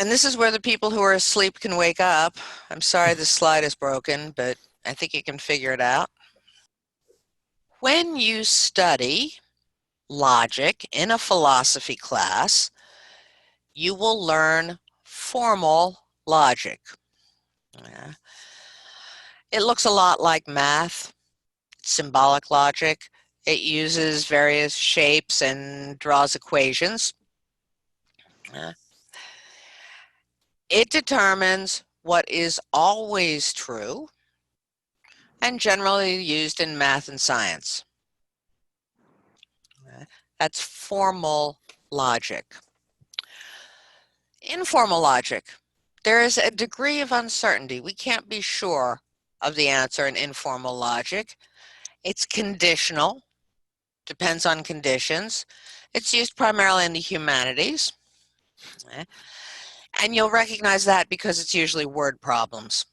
And this is where the people who are asleep can wake up. I'm sorry this slide is broken, but I think you can figure it out. When you study logic in a philosophy class, you will learn formal logic. Yeah. It looks a lot like math, symbolic logic. It uses various shapes and draws equations. Yeah. It determines what is always true and generally used in math and science. That's formal logic. Informal logic. There is a degree of uncertainty. We can't be sure of the answer in informal logic. It's conditional, depends on conditions. It's used primarily in the humanities. And you'll recognize that because it's usually word problems.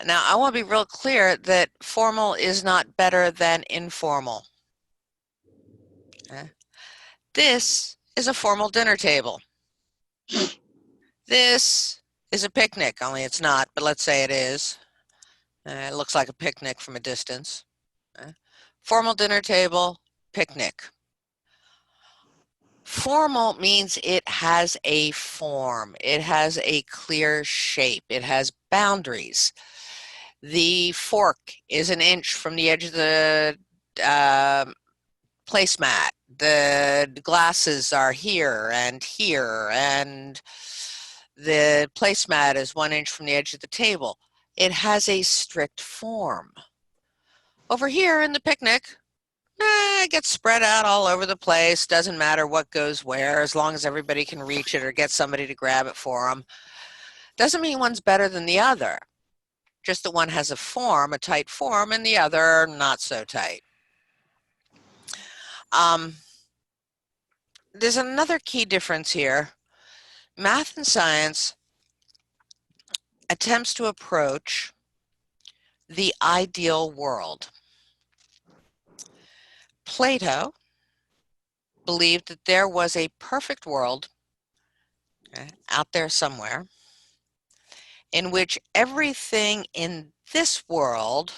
Now, I want to be real clear that formal is not better than informal. This is a formal dinner table. This is a picnic, only it's not, but let's say it is. It looks like a picnic from a distance. Formal dinner table, picnic. Formal means it has a form. It has a clear shape. It has boundaries. The fork is an inch from the edge of the placemat. The glasses are here, and the placemat is 1 inch from the edge of the table. It has a strict form. Over here in the picnic, it gets spread out all over the place. Doesn't matter what goes where, as long as everybody can reach it or get somebody to grab it for them. Doesn't mean one's better than the other. Just that one has a form, a tight form, and the other not so tight. There's another key difference here. Math and science attempts to approach the ideal world. Plato believed that there was a perfect world out there somewhere in which everything in this world,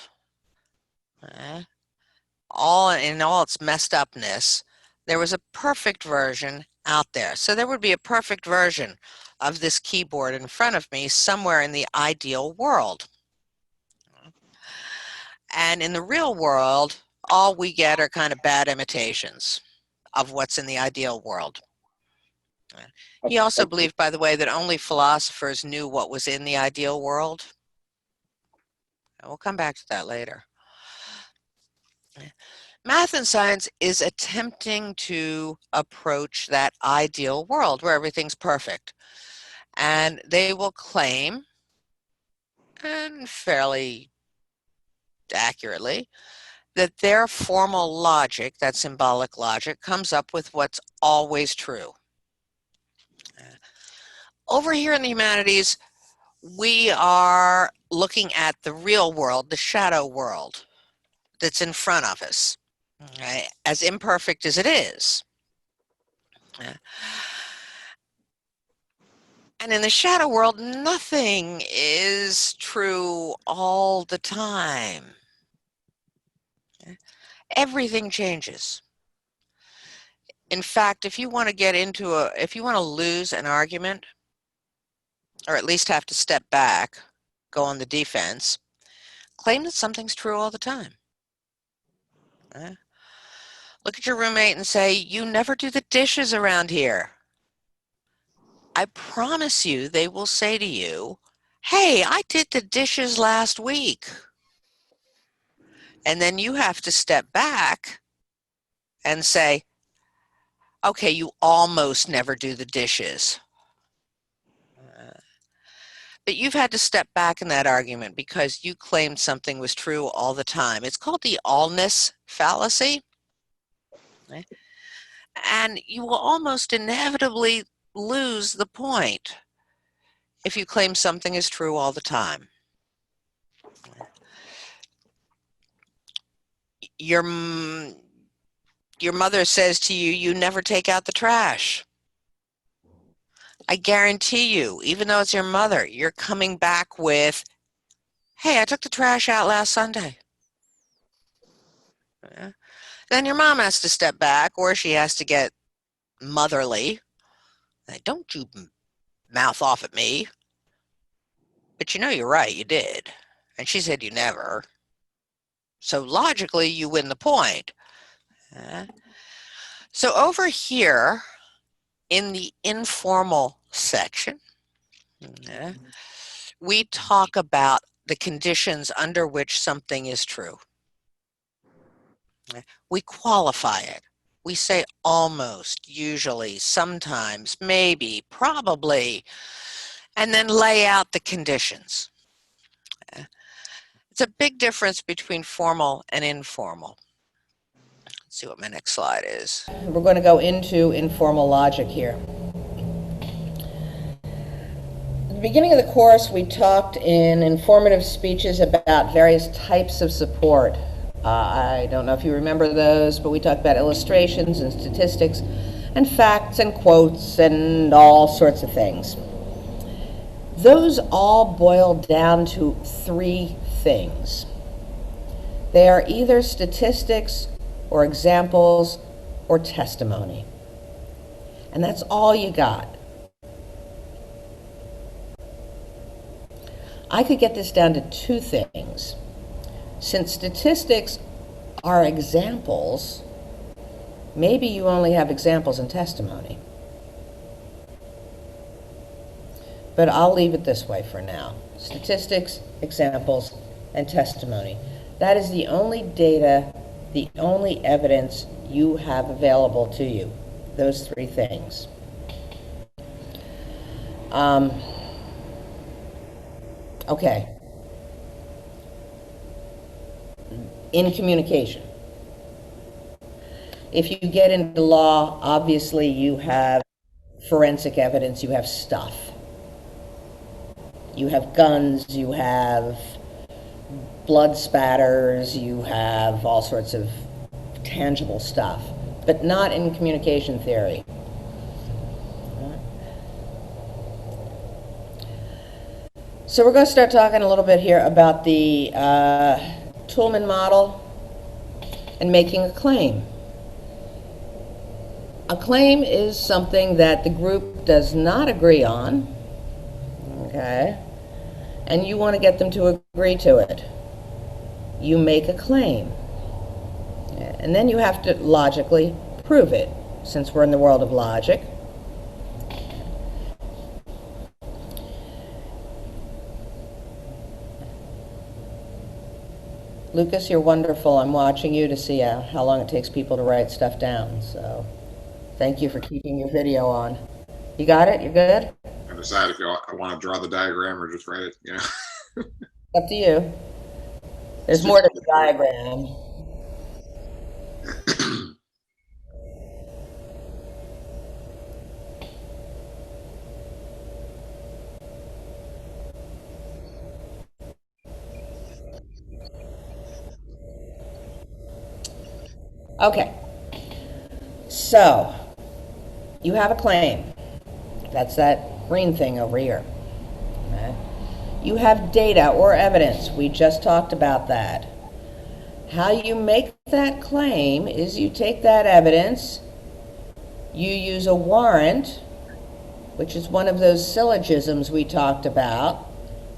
all its messed upness, there was a perfect version out there. So there would be a perfect version of this keyboard in front of me somewhere in the ideal world. And in the real world, all we get are kind of bad imitations of what's in the ideal world. He also believed, by the way, that only philosophers knew what was in the ideal world. We'll come back to that later. Math and science is attempting to approach that ideal world where everything's perfect. And they will claim, and fairly accurately, that their formal logic, that symbolic logic, comes up with what's always true. Over here in the humanities, we are looking at the real world, the shadow world that's in front of us, right? As imperfect as it is. And in the shadow world, nothing is true all the time. Everything changes. In fact, if you want to lose an argument, or at least have to step back, go on the defense, claim that something's true all the time. Look at your roommate and say, "You never do the dishes around here." I promise you they will say to you, "Hey, I did the dishes last week." And then you have to step back and say, "Okay, you almost never do the dishes." But you've had to step back in that argument because you claimed something was true all the time. It's called the allness fallacy. And you will almost inevitably lose the point if you claim something is true all the time. your mother says to you, you never take out the trash. I guarantee you, even though it's your mother, you're coming back with, hey, I took the trash out last Sunday. Yeah. Then your mom has to step back, or she has to get motherly. Like, don't you mouth off at me. But you know you're right, you did. And she said you never. So logically, you win the point. So over here in the informal section, we talk about the conditions under which something is true. We qualify it. We say almost, usually, sometimes, maybe, probably, and then lay out the conditions. It's a big difference between formal and informal. Let's see what my next slide is. We're going to go into informal logic here. At the beginning of the course, we talked in informative speeches about various types of support. I don't know if you remember those, but we talked about illustrations and statistics and facts and quotes and all sorts of things. Those all boil down to three things. They are either statistics or examples or testimony. And that's all you got. I could get this down to two things. Since statistics are examples, maybe you only have examples and testimony. But I'll leave it this way for now. Statistics, examples, and testimony. That is the only data, the only evidence you have available to you. Those three things. Okay. In communication. If you get into law, obviously you have forensic evidence, you have stuff. You have guns, you have blood spatters, you have all sorts of tangible stuff, but not in communication theory. So we're going to start talking a little bit here about the Toulmin model and making a claim. A claim is something that the group does not agree on, okay, and you want to get them to agree to it. You make a claim, and then you have to logically prove it, since we're in the world of logic. Lucas, you're wonderful. I'm watching you to see how long it takes people to write stuff down. So thank you for keeping your video on. You got it? You're good? I decide if I want to draw the diagram or just write it, you know. Up to you. There's more to the diagram. Okay, so you have a claim. That's that green thing over here. Okay. You have data or evidence. We just talked about that. How you make that claim is you take that evidence, you use a warrant, which is one of those syllogisms we talked about,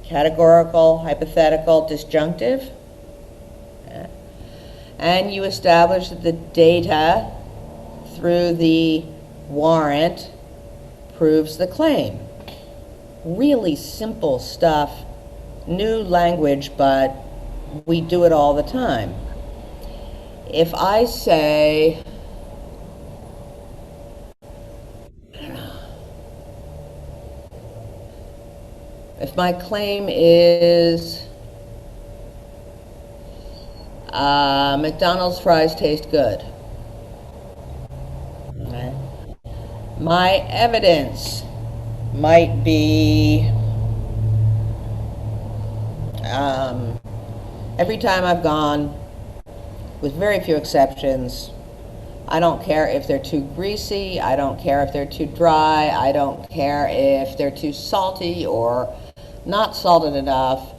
categorical, hypothetical, disjunctive. Okay. And you establish that the data through the warrant proves the claim. Really simple stuff, new language, but we do it all the time. If I say, if my claim is McDonald's fries taste good. Okay. My evidence might be every time I've gone, with very few exceptions, I don't care if they're too greasy. I don't care if they're too dry. I don't care if they're too salty or not salted enough.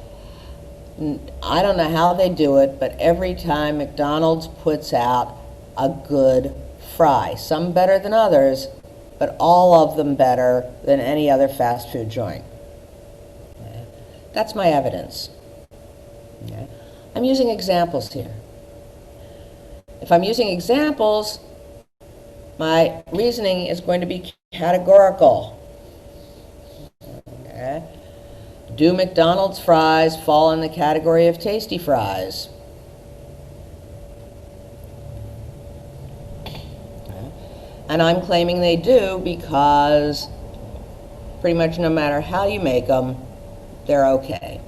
I don't know how they do it, but every time McDonald's puts out a good fry, some better than others, but all of them better than any other fast food joint. That's my evidence. Okay. I'm using examples here. If I'm using examples, my reasoning is going to be categorical. Okay. Do McDonald's fries fall in the category of tasty fries? Okay. And I'm claiming they do because pretty much no matter how you make them, they're okay.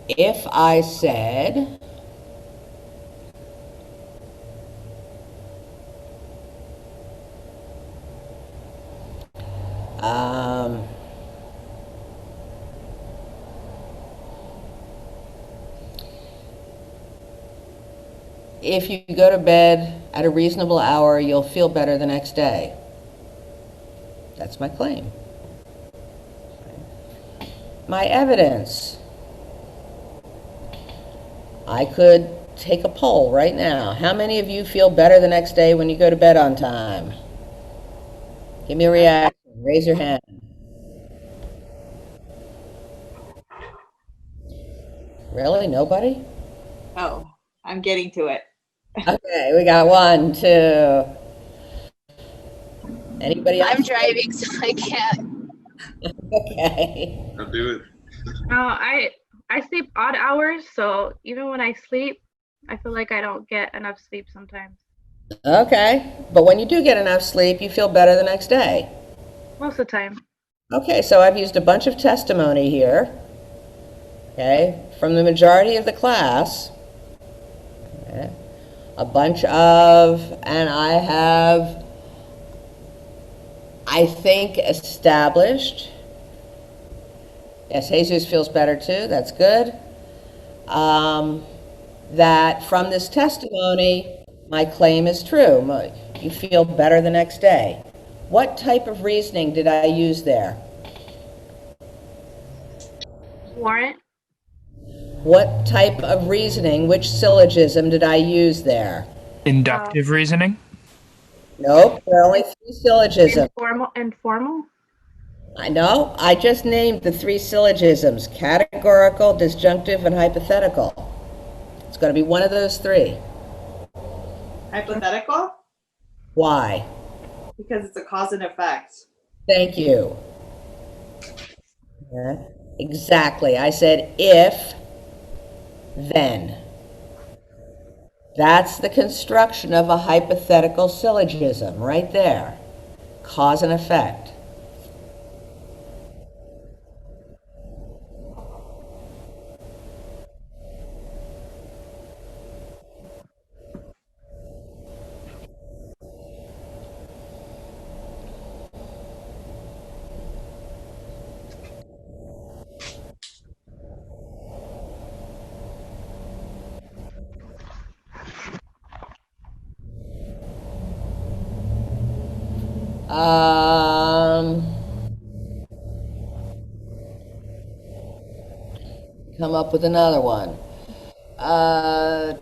If I said, if you go to bed at a reasonable hour, you'll feel better the next day. That's my claim. My evidence. I could take a poll right now. How many of you feel better the next day when you go to bed on time? Give me a reaction. Raise your hand. Really? Nobody? Oh, I'm getting to it. Okay, we got 1, 2. Anybody else? I'm driving, so I can't. Okay. I'll do it. I sleep odd hours, so even when I sleep, I feel like I don't get enough sleep sometimes. Okay, but when you do get enough sleep, you feel better the next day. Most of the time. Okay, so I've used a bunch of testimony here, okay, from the majority of the class. Okay. A bunch of, and I have, I think, established. Yes, Jesus feels better too, that's good. That from this testimony, my claim is true. You feel better the next day. What type of reasoning did I use there? Warrant? What type of reasoning, which syllogism did I use there? Inductive reasoning? Nope, there are only 3 syllogisms. Informal? I know, I just named the 3 syllogisms: categorical, disjunctive, and hypothetical. It's going to be one of those 3. Hypothetical? Why? Because it's a cause and effect. Thank you. Yeah, exactly. I said if, then. That's the construction of a hypothetical syllogism right there. Cause and effect. Come up with another one. A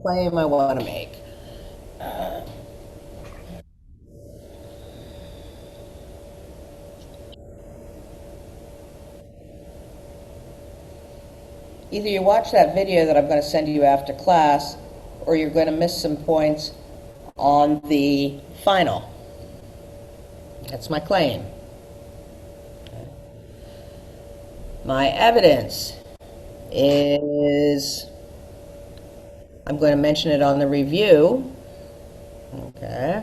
claim I want to make. Either you watch that video that I'm going to send you after class, or you're going to miss some points on the final. That's my claim. My evidence is, I'm going to mention it on the review. Okay.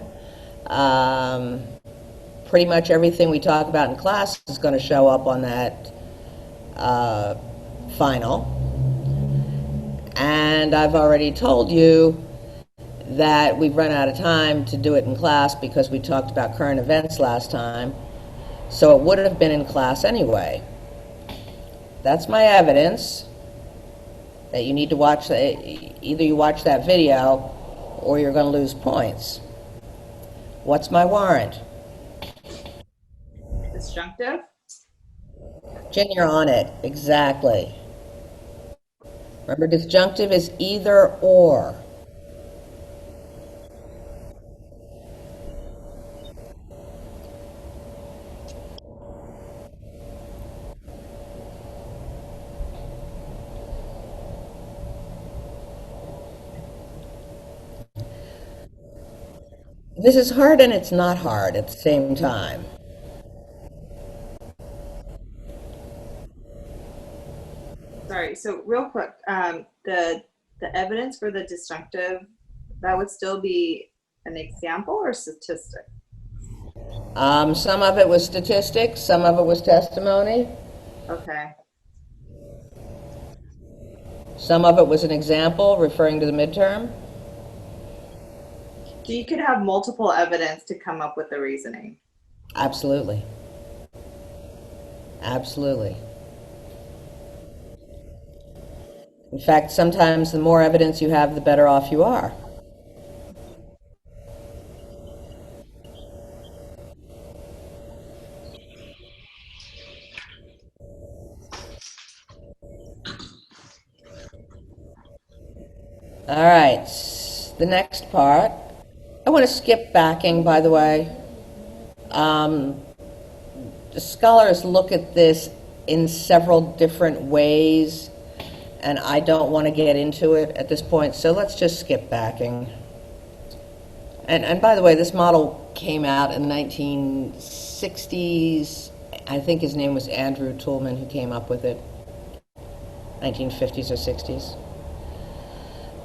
Pretty much everything we talk about in class is going to show up on that final. And I've already told you that we've run out of time to do it in class because we talked about current events last time. So it would have been in class anyway. That's my evidence that you need to watch, either you watch that video or you're going to lose points. What's my warrant? Disjunctive? Jen, you're on it. Exactly. Remember, disjunctive is either or. This is hard and it's not hard at the same time. Sorry, so real quick, the evidence for the disjunctive, that would still be an example or statistic? Some of it was statistics, some of it was testimony, Okay. some of it was an example referring to the midterm. So you could have multiple evidence to come up with the reasoning. Absolutely. Absolutely. In fact, sometimes the more evidence you have, the better off you are. All right, the next part. I want to skip backing, by the way. The scholars look at this in several different ways, and I don't want to get into it at this point, so let's just skip backing. And by the way, this model came out in the 1960s. I think his name was Andrew Toulmin who came up with it, 1950s or 60s.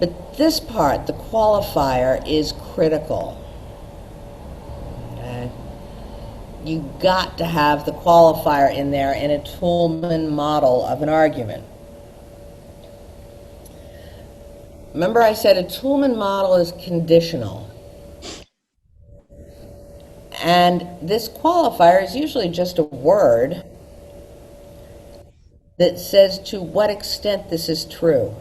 But this part, the qualifier, is critical. Okay? You got to have the qualifier in there in a Toulmin model of an argument. Remember I said a Toulmin model is conditional. And this qualifier is usually just a word that says to what extent this is true.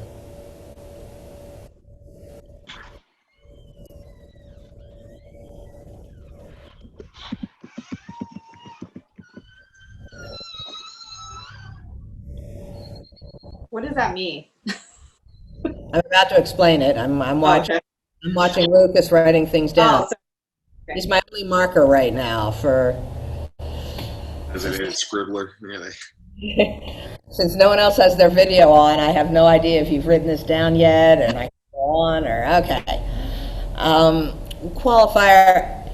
What does that mean? I'm about to explain it. I'm watching. Okay. I'm watching Lucas writing things down. Oh, okay. He's my only marker right now for. As it is, scribbler, really. Since no one else has their video on, I have no idea if you've written this down yet, and I can go on or okay. Qualifier.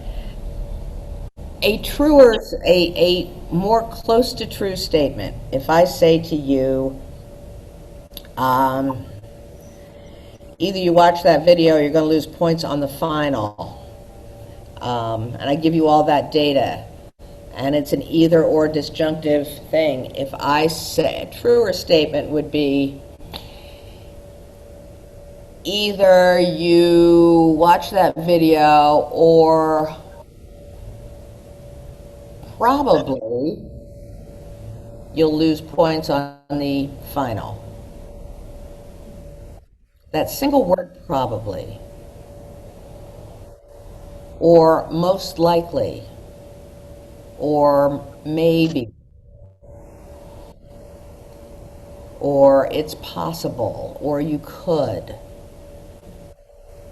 A truer, a more close to true statement. If I say to you, either you watch that video or you're going to lose points on the final, and I give you all that data, and it's an either or disjunctive thing. If I say a truer statement would be either you watch that video or probably you'll lose points on the final. That single word probably, or most likely, or maybe, or it's possible, or you could.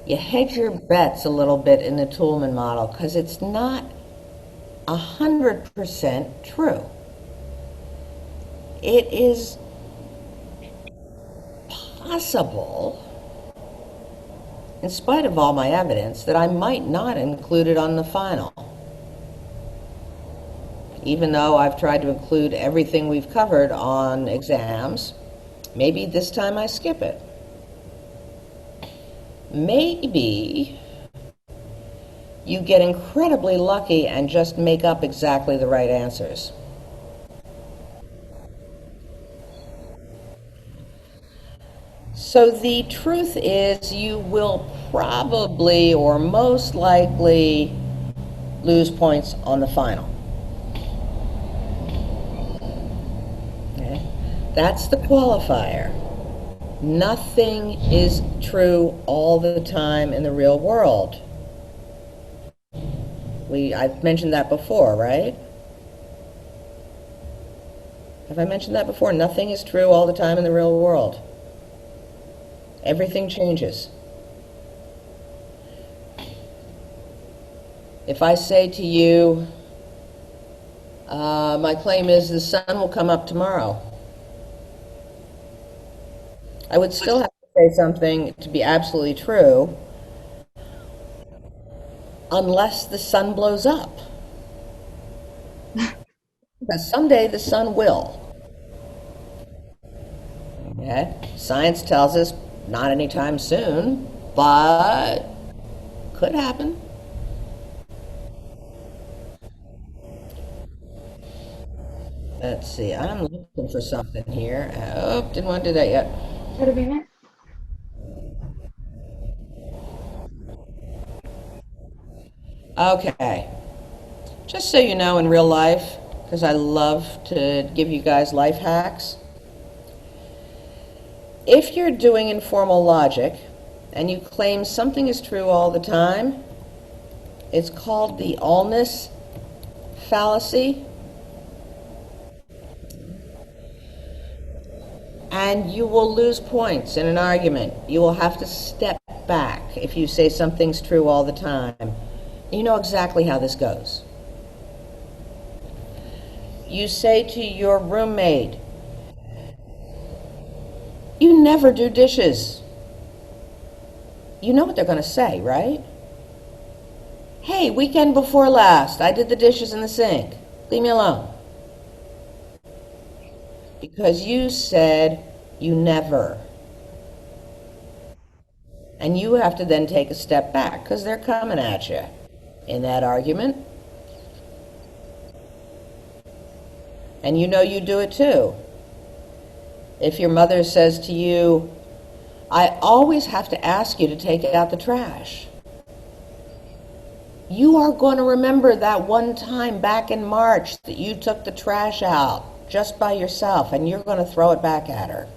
You hedge your bets a little bit in the Toulmin model because it's not 100% true. It is possible, in spite of all my evidence, that I might not include it on the final. Even though I've tried to include everything we've covered on exams, maybe this time I skip it. Maybe you get incredibly lucky and just make up exactly the right answers. So the truth is you will probably or most likely lose points on the final. Okay? That's the qualifier. Nothing is true all the time in the real world. I've mentioned that before, right? Have I mentioned that before? Nothing is true all the time in the real world. Everything changes. If I say to you, my claim is the sun will come up tomorrow, I would still have to say something to be absolutely true unless the sun blows up. Because someday the sun will. Okay? Science tells us not anytime soon, but could happen. Let's see, I'm looking for something here. Oh, didn't want to do that yet. What a minute. Okay. Just so you know, in real life, because I love to give you guys life hacks, if you're doing informal logic and you claim something is true all the time, it's called the allness fallacy. And you will lose points in an argument. You will have to step back if you say something's true all the time. You know exactly how this goes. You say to your roommate, "You never do dishes." You know what they're going to say, right? "Hey, weekend before last, I did the dishes in the sink. Leave me alone." Because you said you never. And you have to then take a step back because they're coming at you in that argument. And you know you do it too. If your mother says to you, "I always have to ask you to take out the trash," you are going to remember that one time back in March that you took the trash out just by yourself, and you're going to throw it back at her.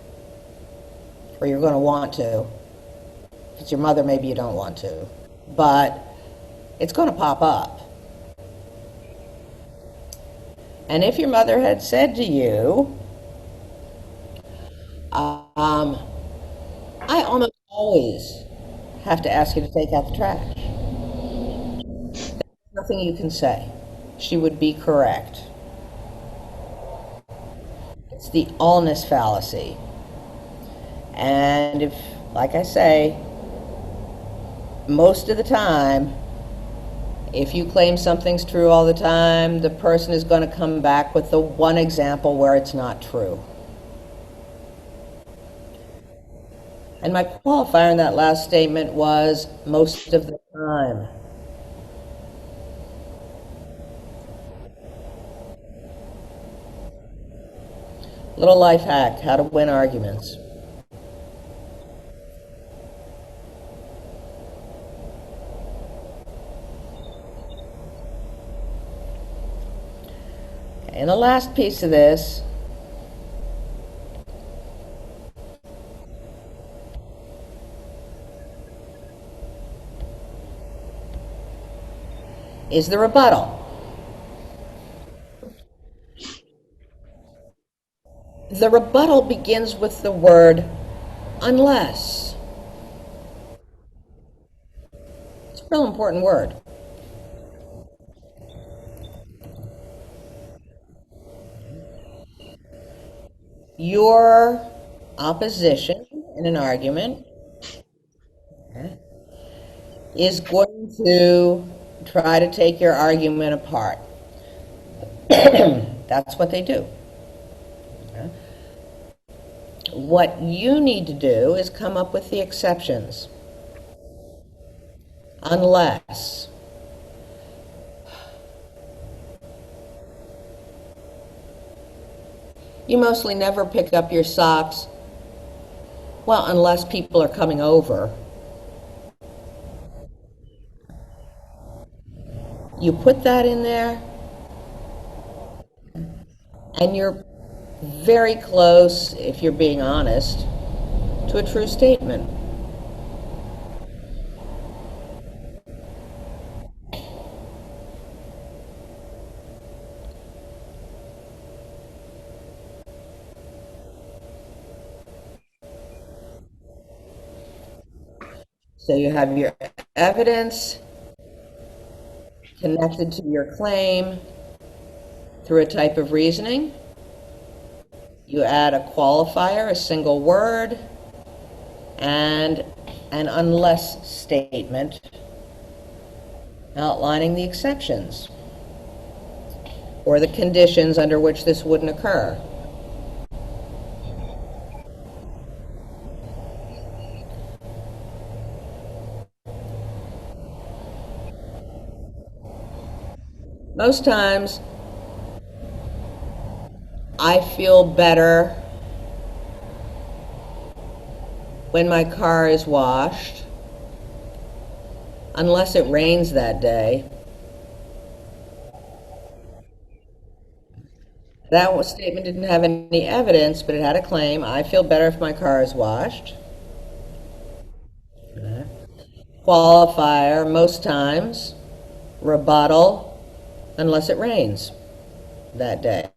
Or you're going to want to. If it's your mother, maybe you don't want to. But it's going to pop up. And if your mother had said to you, "I almost always have to ask you to take out the trash," there's nothing you can say. She would be correct. It's the allness fallacy. And if, like I say, most of the time, if you claim something's true all the time, the person is going to come back with the one example where it's not true. And my qualifier in that last statement was most of the time. Little life hack, how to win arguments. And the last piece of this is the rebuttal. The rebuttal begins with the word unless. It's a real important word. Your opposition in an argument is going to try to take your argument apart. That's what they do. What you need to do is come up with the exceptions. Unless. You mostly never pick up your socks, well, unless people are coming over. You put that in there, and very close, if you're being honest, to a true statement. So you have your evidence connected to your claim through a type of reasoning. You add a qualifier, a single word, and an unless statement outlining the exceptions or the conditions under which this wouldn't occur. Most times, I feel better when my car is washed, unless it rains that day. That statement didn't have any evidence, but it had a claim. I feel better if my car is washed. Qualifier, most times. Rebuttal, unless it rains that day.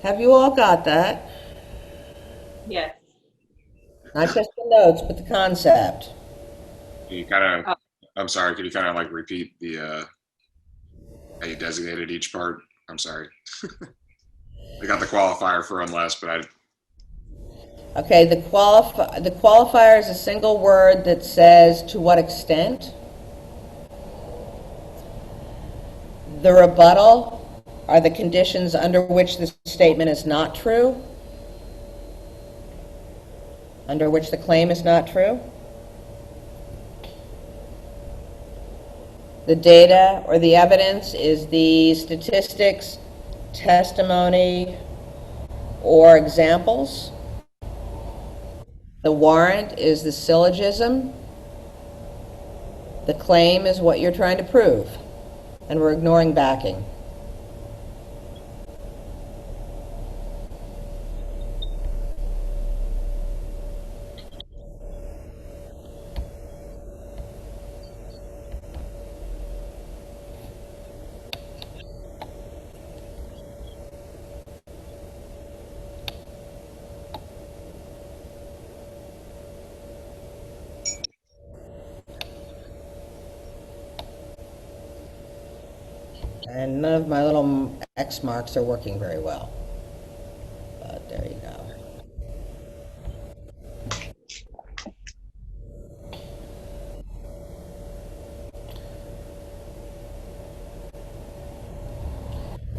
Have you all got that? Yes. Not just the notes, but the concept. Can you kind Oh. of, I'm sorry, could you kind of like repeat the, how you designated each part? I'm sorry. I got the qualifier for unless, but I, Okay, the qualifier is a single word that says to what extent. The rebuttal are the conditions under which the statement is not true, under which the claim is not true. The data or the evidence is the statistics, testimony, or examples. The warrant is the syllogism. The claim is what you're trying to prove, and we're ignoring backing. And none of my little X marks are working very well. But there you go.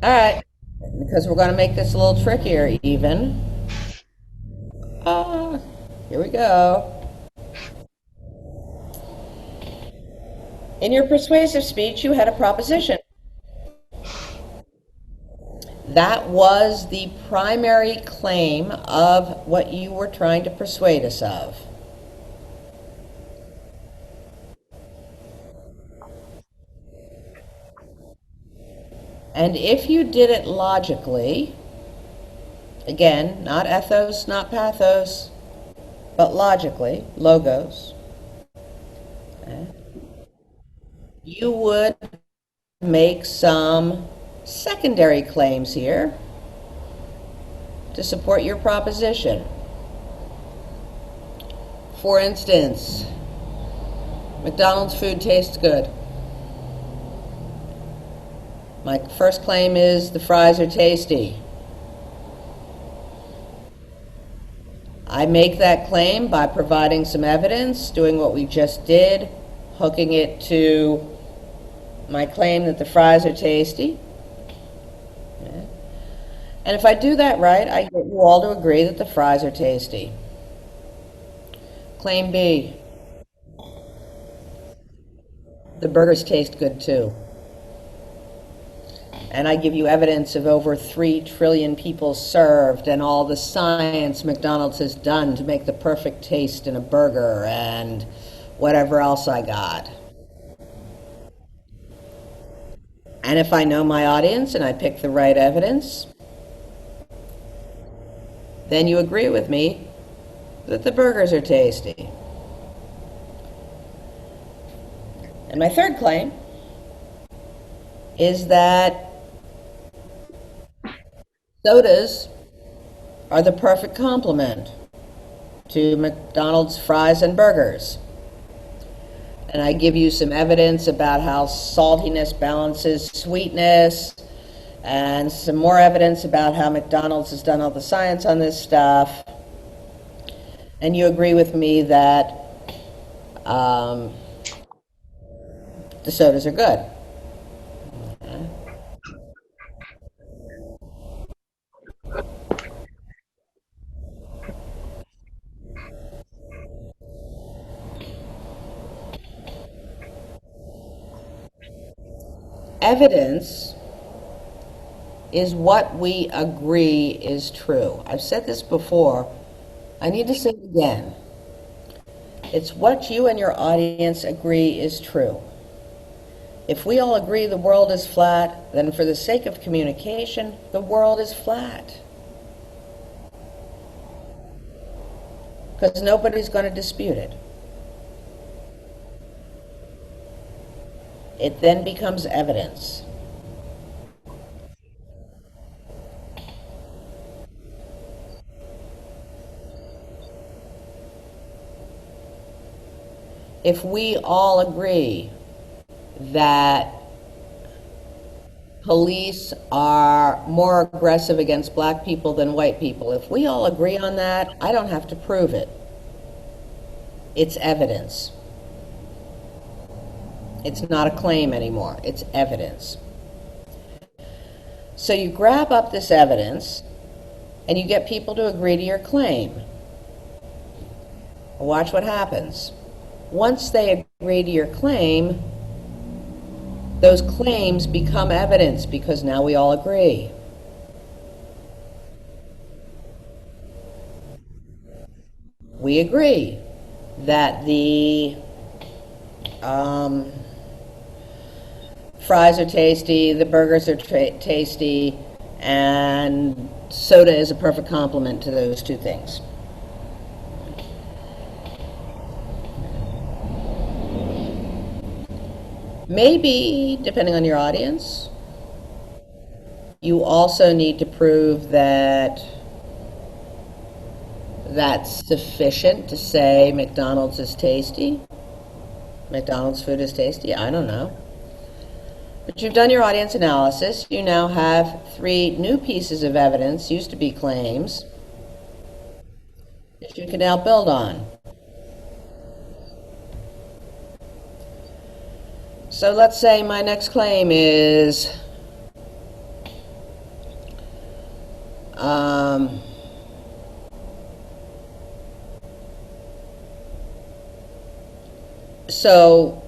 All right, because we're going to make this a little trickier even. Here we go. In your persuasive speech, you had a proposition. That was the primary claim of what you were trying to persuade us of. And if you did it logically, again, not ethos, not pathos, but logically, logos, okay, you would make some secondary claims here to support your proposition. For instance, McDonald's food tastes good. My first claim is the fries are tasty. I make that claim by providing some evidence, doing what we just did, hooking it to my claim that the fries are tasty. Yeah. And if I do that right, I get you all to agree that the fries are tasty. Claim B, the burgers taste good too. And I give you evidence of over 3 trillion people served and all the science McDonald's has done to make the perfect taste in a burger and whatever else I got. And if I know my audience and I pick the right evidence, then you agree with me that the burgers are tasty. And my third claim is that sodas are the perfect complement to McDonald's fries and burgers. And I give you some evidence about how saltiness balances sweetness, and some more evidence about how McDonald's has done all the science on this stuff. And you agree with me that the sodas are good. Evidence is what we agree is true. I've said this before. I need to say it again. It's what you and your audience agree is true. If we all agree the world is flat, then for the sake of communication, the world is flat. Because nobody's going to dispute it. It then becomes evidence. If we all agree that police are more aggressive against black people than white people, if we all agree on that, I don't have to prove it. It's evidence. It's not a claim anymore. It's evidence. So you grab up this evidence and you get people to agree to your claim. Watch what happens. Once they agree to your claim, those claims become evidence because now we all agree. We agree that the fries are tasty, the burgers are tasty, and soda is a perfect complement to those two things. Maybe, depending on your audience, you also need to prove that that's sufficient to say McDonald's is tasty. McDonald's food is tasty. I don't know. But you've done your audience analysis. You now have 3 new pieces of evidence, used to be claims, that you can now build on. So let's say my next claim is so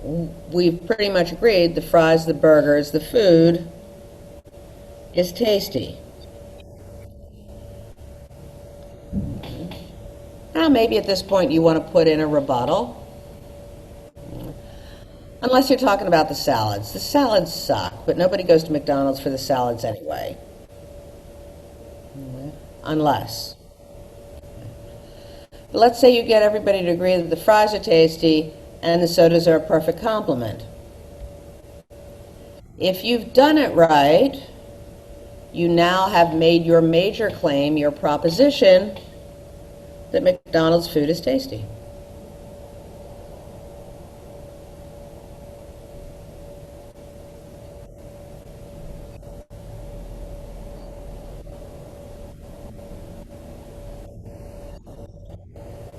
we've pretty much agreed the fries, the burgers, the food is tasty. Now maybe at this point you want to put in a rebuttal. Unless you're talking about the salads. The salads suck, but nobody goes to McDonald's for the salads anyway. Unless. But let's say you get everybody to agree that the fries are tasty and the sodas are a perfect complement. If you've done it right, you now have made your major claim, your proposition, that McDonald's food is tasty.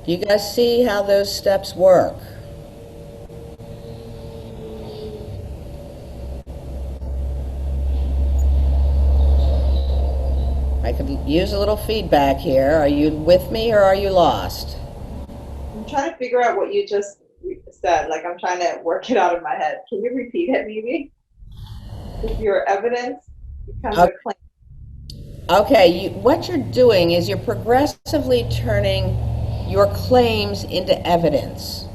Do you guys see how those steps work? I could use a little feedback here. Are you with me or are you lost? I'm trying to figure out what you just said. Like, I'm trying to work it out in my head. Can you repeat it, maybe? If your evidence becomes a claim. Okay, what you're doing is you're progressively turning your claims into evidence.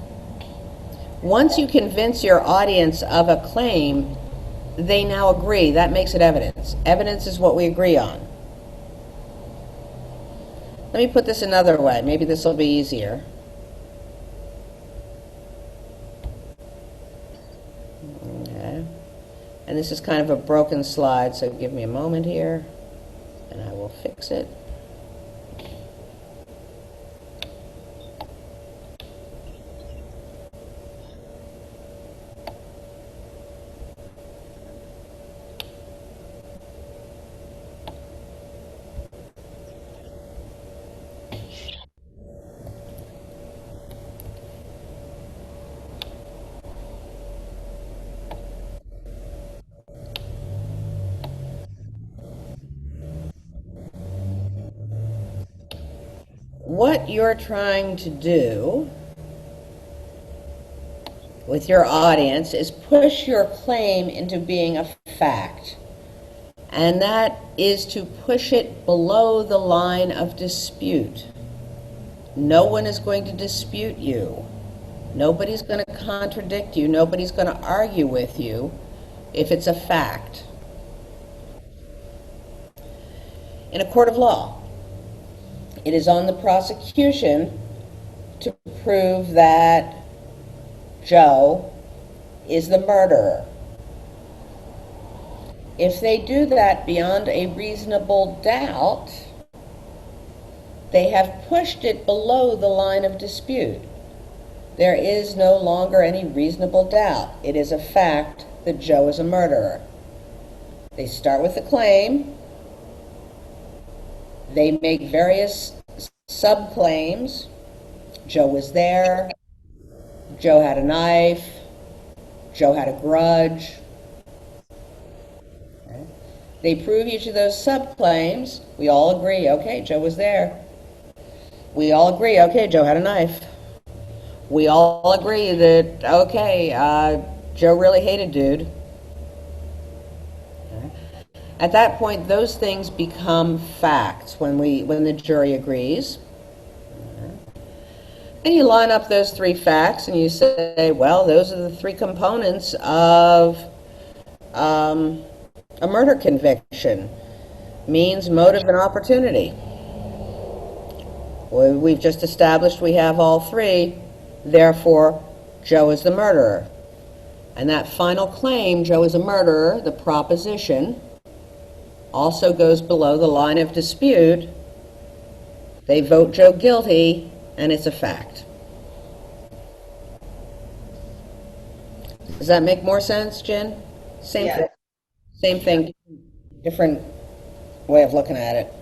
Once you convince your audience of a claim, they now agree. That makes it evidence. Evidence is what we agree on. Let me put this another way. Maybe this will be easier. Okay. And this is kind of a broken slide, so give me a moment here, and I will fix it. What you're trying to do with your audience is push your claim into being a fact. And that is to push it below the line of dispute. No one is going to dispute you. Nobody's going to contradict you. Nobody's going to argue with you if it's a fact. In a court of law, it is on the prosecution to prove that Joe is the murderer. If they do that beyond a reasonable doubt, they have pushed it below the line of dispute. There is no longer any reasonable doubt. It is a fact that Joe is a murderer. They start with the claim. They make various subclaims. Joe was there. Joe had a knife. Joe had a grudge. Okay. They prove each of those subclaims. We all agree, okay, Joe was there. We all agree, okay, Joe had a knife. We all agree that, okay, Joe really hated dude. Okay. At that point, those things become facts when the jury agrees. And you line up those three facts and you say, well, those are the three components of a murder conviction. Means, motive, and opportunity. We've just established we have all three, therefore, Joe is the murderer. And that final claim, Joe is a murderer, the proposition, also goes below the line of dispute. They vote Joe guilty, and it's a fact. Does that make more sense, Jen? Yeah. Same thing, different way of looking at it.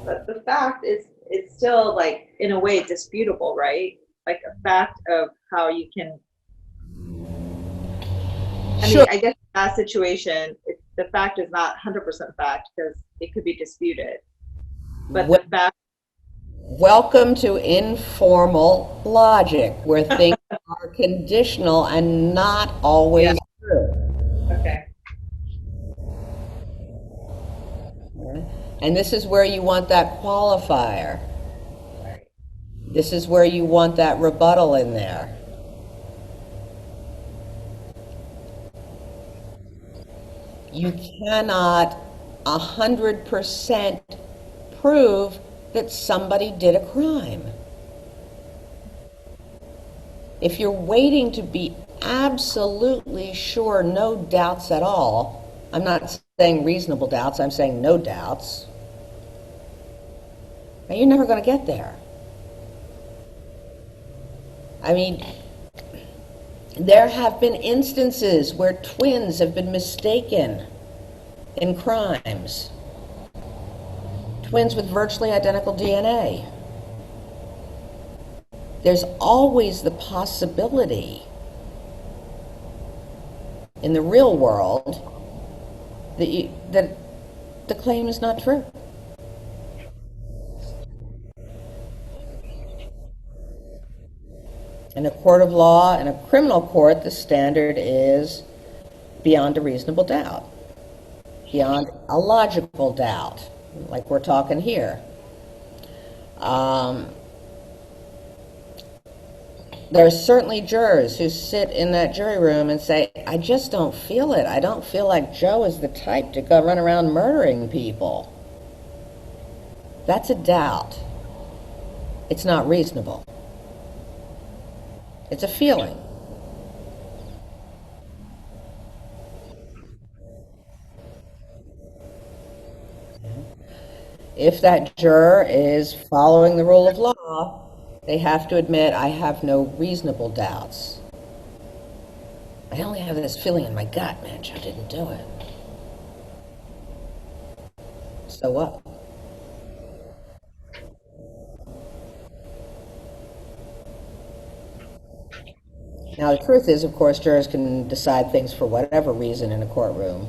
But the fact is, it's still, like, in a way disputable, right? Like a fact of how you can. I Sure. mean, I guess in that situation, the fact is not 100% fact because it could be disputed. But the fact. Welcome to informal logic, where things are conditional and not always true. Okay. And this is where you want that qualifier. Right. This is where you want that rebuttal in there. You cannot 100% prove that somebody did a crime. If you're waiting to be absolutely sure, no doubts at all, I'm not saying reasonable doubts, I'm saying no doubts, and you're never going to get there. I mean, there have been instances where twins have been mistaken in crimes. twins with virtually identical DNA. There's always the possibility in the real world that the claim is not true. In a court of law, in a criminal court, the standard is beyond a reasonable doubt, beyond a logical doubt, like we're talking here. There are certainly jurors who sit in that jury room and say, I just don't feel it. I don't feel like Joe is the type to go run around murdering people. That's a doubt. It's not reasonable. It's a feeling. If that juror is following the rule of law, they have to admit, I have no reasonable doubts. I only have this feeling in my gut, man, Joe didn't do it. So what? Now, the truth is, of course, jurors can decide things for whatever reason in a courtroom.